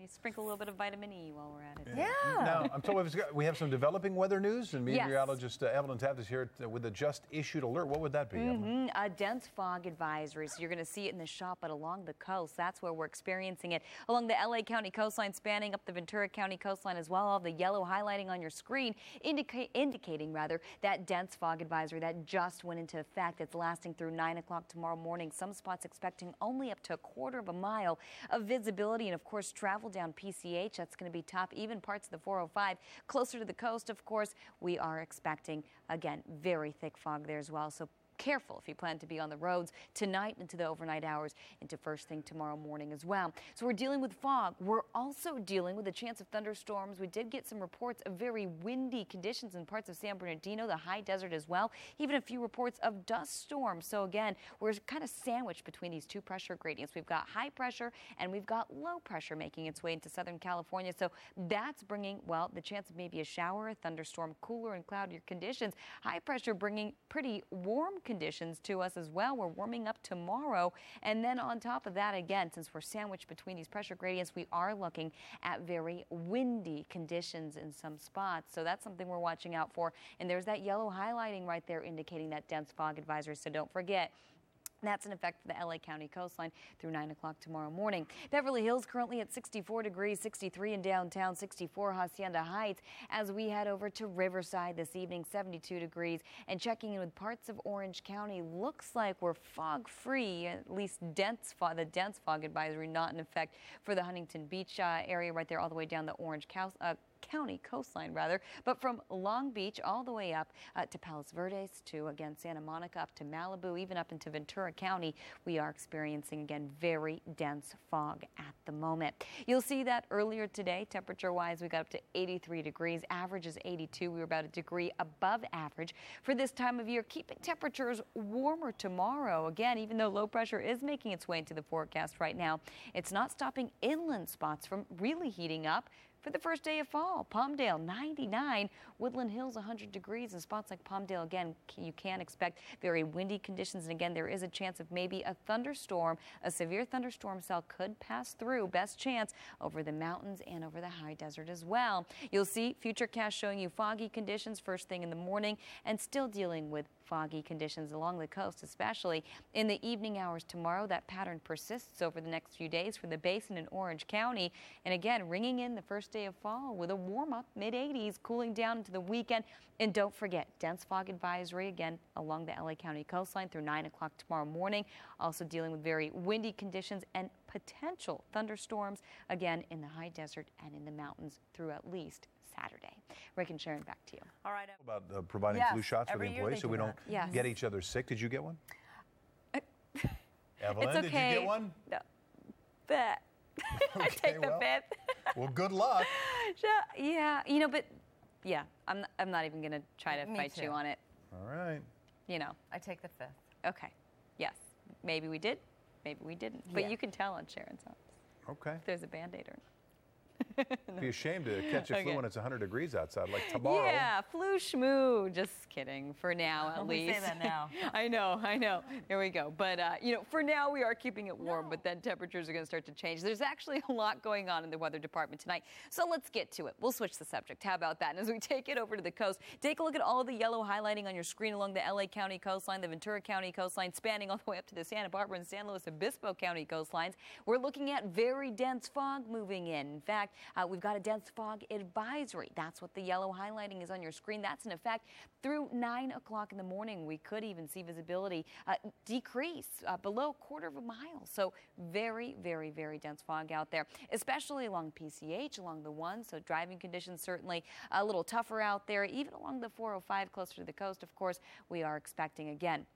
You sprinkle a little bit of vitamin E while we're at it. Yeah. Now, I'm told we have some developing weather news, and meteorologist Evelyn Taft is here with a just issued alert. What would that be, Evelyn? A dense fog advisory. So you're going to see it in the shop, but along the coast, that's where we're experiencing it. Along the LA County coastline, spanning up the Ventura County coastline as well. All the yellow highlighting on your screen indicating that dense fog advisory that just went into effect. It's lasting through 9 o'clock tomorrow morning. Some spots expecting only up to a quarter of a mile of visibility, and of course travel down PCH. That's going to be tough. Even parts of the 405 closer to the coast, of course, we are expecting, again, very thick fog there as well. So careful if you plan to be on the roads tonight into the overnight hours into first thing tomorrow morning as well. So we're dealing with fog. We're also dealing with a chance of thunderstorms. We did get some reports of very windy conditions in parts of San Bernardino, the high desert as well. Even a few reports of dust storms. So again, we're kind of sandwiched between these two pressure gradients. We've got high pressure and we've got low pressure making its way into Southern California. So that's bringing, well, the chance of maybe a shower, a thunderstorm, cooler and cloudier conditions. High pressure bringing pretty warm conditions to us as well. We're warming up tomorrow. And then on top of that, again, since we're sandwiched between these pressure gradients, we are looking at very windy conditions in some spots. So that's something we're watching out for. And there's that yellow highlighting right there indicating that dense fog advisory. So don't forget. That's in effect for the LA County coastline through 9 o'clock tomorrow morning. Beverly Hills currently at 64 degrees, 63 in downtown, 64 Hacienda Heights. As we head over to Riverside this evening, 72 degrees. And checking in with parts of Orange County, looks like we're fog free, at least the dense fog advisory not in effect for the Huntington Beach area right there all the way down the Orange County coastline rather, but from Long Beach all the way up to Palos Verdes to again Santa Monica up to Malibu, even up into Ventura County, we are experiencing again very dense fog at the moment. You'll see that earlier today, temperature wise, we got up to 83 degrees, average is 82. We were about a degree above average for this time of year, keeping temperatures warmer tomorrow. Again, even though low pressure is making its way into the forecast right now, it's not stopping inland spots from really heating up. For the first day of fall, Palmdale 99, Woodland Hills 100 degrees, and spots like Palmdale, again, you can expect very windy conditions. And again, there is a chance of maybe a thunderstorm. A severe thunderstorm cell could pass through. Best chance over the mountains and over the high desert as well. You'll see Futurecast showing you foggy conditions first thing in the morning and still dealing with foggy conditions along the coast, especially in the evening hours tomorrow. That pattern persists over the next few days for the basin in Orange County. And again, ringing in the first day of fall with a warm up, mid-80s, cooling down into the weekend. And don't forget, dense fog advisory again along the LA County coastline through 9 o'clock tomorrow morning. Also dealing with very windy conditions and potential thunderstorms again in the high desert and in the mountains through at least Saturday. Rick and Sharon, back to you. All right. About providing flu shots for the employees so we don't get each other sick. Did you get one? Evelyn, it's okay. Did you get one? No. But I take the fifth. Well, good luck. Yeah, but yeah, I'm not even going to try to fight you on it. All right. I take the fifth. Okay. Yes. Maybe we did. Maybe we didn't. But you can tell on Sharon's eyes. Okay. If there's a Band-Aid or not. Be ashamed to catch a flu when it's 100 degrees outside, like tomorrow. Yeah, flu schmoo. Just kidding. For now, at least. We say that now. I know. There we go. But, for now, we are keeping it warm, but then temperatures are going to start to change. There's actually a lot going on in the weather department tonight. So let's get to it. We'll switch the subject. How about that? And as we take it over to the coast, take a look at all the yellow highlighting on your screen along the LA County coastline, the Ventura County coastline, spanning all the way up to the Santa Barbara and San Luis Obispo County coastlines. We're looking at very dense fog moving in. In fact, we've got a dense fog advisory. That's what the yellow highlighting is on your screen. That's in effect through 9 o'clock in the morning. We could even see visibility decrease below a quarter of a mile. So very, very, very dense fog out there, especially along PCH, along the 1. So driving conditions certainly a little tougher out there. Even along the 405 closer to the coast, of course, we are expecting again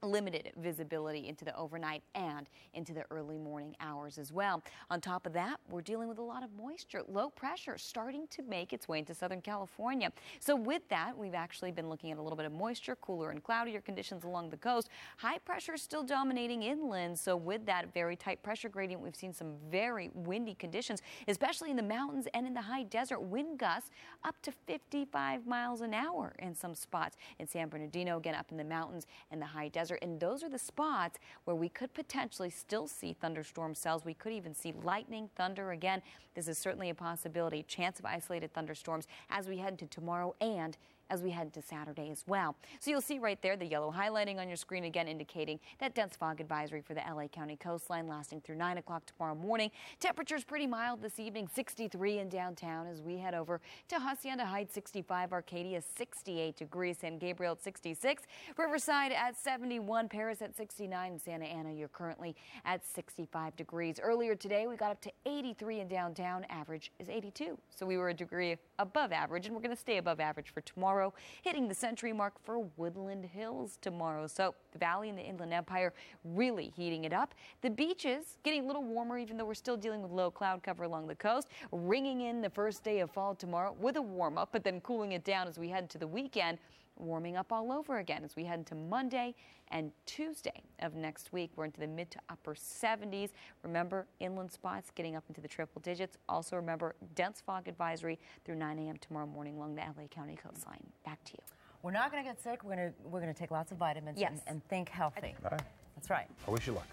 limited visibility into the overnight and into the early morning hours as well. On top of that, we're dealing with a lot of moisture, low pressure starting to make its way into Southern California. So with that, we've actually been looking at a little bit of moisture, cooler and cloudier conditions along the coast. High pressure is still dominating inland. So with that very tight pressure gradient, we've seen some very windy conditions, especially in the mountains and in the high desert. Wind gusts up to 55 miles an hour in some spots. In San Bernardino, again, up in the mountains and the high desert. desert, and those are the spots where we could potentially still see thunderstorm cells. We could even see lightning, thunder again. This is certainly a possibility. Chance of isolated thunderstorms as we head into tomorrow and as we head to Saturday as well. So you'll see right there the yellow highlighting on your screen again indicating that dense fog advisory for the LA County coastline lasting through 9 o'clock tomorrow morning. Temperatures pretty mild this evening, 63 in downtown as we head over to Hacienda Heights, 65, Arcadia 68 degrees, San Gabriel at 66, Riverside at 71, Paris at 69, and Santa Ana you're currently at 65 degrees. Earlier today we got up to 83 in downtown, average is 82. So we were a degree above average and we're going to stay above average for tomorrow. Hitting the century mark for Woodland Hills tomorrow. So the Valley and the Inland Empire really heating it up. The beaches getting a little warmer even though we're still dealing with low cloud cover along the coast. Ringing in the first day of fall tomorrow with a warm up, but then cooling it down as we head to the weekend. Warming up all over again as we head into Monday and Tuesday of next week. We're into the mid to upper 70s. Remember, inland spots getting up into the triple digits. Also remember, dense fog advisory through 9 a.m. tomorrow morning along the LA County coastline. Back to you. We're not going to get sick. We're going to take lots of vitamins yes. and think healthy. All right. That's right. I wish you luck.